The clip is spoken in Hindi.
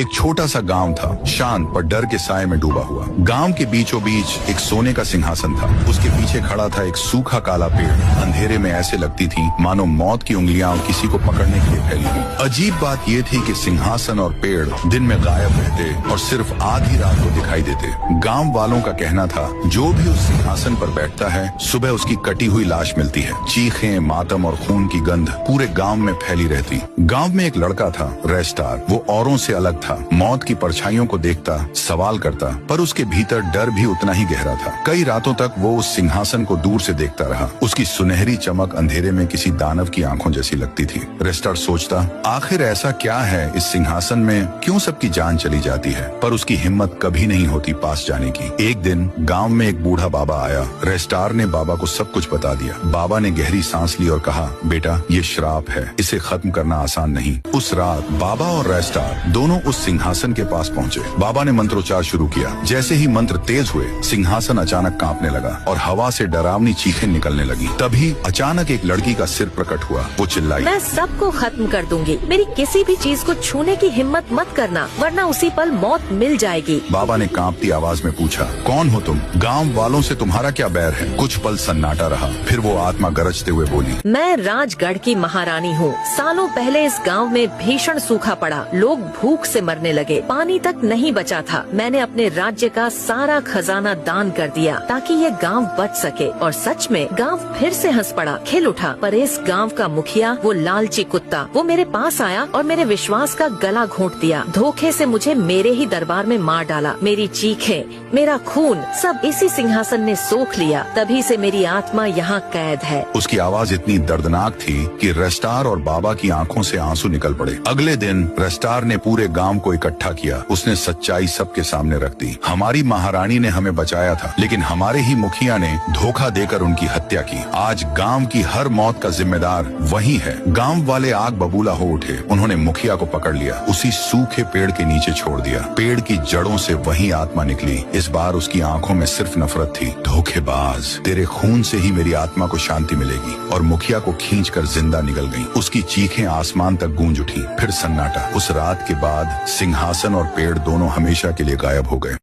एक छोटा सा गांव था, शांत पर डर के साए में डूबा हुआ। गांव के बीचों बीच एक सोने का सिंहासन था। उसके पीछे खड़ा था एक सूखा काला पेड़। अंधेरे में ऐसे लगती थी मानो मौत की उंगलियां किसी को पकड़ने के लिए फैली हुई। अजीब बात यह थी कि सिंहासन और पेड़ दिन में गायब रहते और सिर्फ आधी रात को दिखाई देते। गांव वालों का कहना था, जो भी उस सिंहासन पर बैठता है सुबह उसकी कटी हुई लाश मिलती है। चीखें, मातम और खून की गंध पूरे गांव में फैली रहती। गांव में एक लड़का था, रेस्टार। वो औरों से अलग था। मौत की परछाइयों को देखता, सवाल करता, पर उसके भीतर डर भी उतना ही गहरा था। कई रातों तक वो उस सिंहासन को दूर से देखता रहा। उसकी सुनहरी चमक अंधेरे में किसी दानव की आंखों जैसी लगती थी। रेस्टार सोचता, आखिर ऐसा क्या है इस सिंहासन में, क्यों सबकी जान चली जाती है? पर उसकी हिम्मत कभी नहीं होती पास जाने की। एक दिन गांव में एक बूढ़ा बाबा आया। रेस्टार ने बाबा को सब कुछ बता दिया। बाबा ने गहरी सांस ली और कहा, बेटा, ये श्राप है, इसे खत्म करना आसान नहीं। उस रात बाबा और रेस्टार दोनों उस सिंहासन के पास पहुंचे। बाबा ने मंत्रोच्चार शुरू किया। जैसे ही मंत्र तेज हुए, सिंहासन अचानक कांपने लगा और हवा से डरावनी चीखें निकलने लगी। तभी अचानक एक लड़की का सिर प्रकट हुआ। वो चिल्लाई, मैं सबको खत्म कर दूंगी। मेरी किसी भी चीज को छूने की हिम्मत मत करना, वरना उसी पल मौत मिल जाएगी। बाबा ने कांपती आवाज में पूछा, कौन हो तुम? गांव वालों से तुम्हारा क्या बैर है? कुछ पल सन्नाटा रहा, फिर वो आत्मा गरजते हुए बोली, मैं राजगढ़ की महारानी हूँ। सालों पहले इस गांव में भीषण सूखा पड़ा। लोग भूख से मरने लगे, पानी तक नहीं बचा था। मैंने अपने राज्य का सारा खजाना दान कर दिया ताकि ये गांव बच सके। और सच में गांव फिर से हंस पड़ा, खिल उठा। पर इस गांव का मुखिया, वो लालची कुत्ता, वो मेरे पास आया और मेरे विश्वास का गला घोंट दिया। धोखे से मुझे मेरे ही दरबार में मार डाला। मेरी चीखें, मेरा खून, सब इसी सिंहासन ने सोख लिया। तभी से मेरी आत्मा यहाँ कैद है। उसकी आवाज इतनी दर्दनाक थी कि रेस्टार और बाबा की आंखों से आंसू निकल पड़े। अगले दिन रेस्टार ने पूरे गांव को इकट्ठा किया। उसने सच्चाई सबके सामने रख दी। हमारी महारानी ने हमें बचाया था, लेकिन हमारे ही मुखिया ने धोखा देकर उनकी हत्या की। आज गांव की हर मौत का जिम्मेदार वही है। गांव वाले आग बबूला हो उठे। उन्होंने मुखिया को पकड़ लिया, उसी सूखे पेड़ के नीचे छोड़ दिया। पेड़ की जड़ों से वही आत्मा निकली। इस बार उसकी आंखों में सिर्फ नफरत थी। धोखेबाज, तेरे खून से ही मेरी आत्मा को शांति मिलेगी। और मुखिया को खींचकर जिंदा निकल गई। उसकी चीखें आसमान तक गूंज उठी। फिर सन्नाटा। उस रात के बाद सिंहासन और पेड़ दोनों हमेशा के लिए गायब हो गए।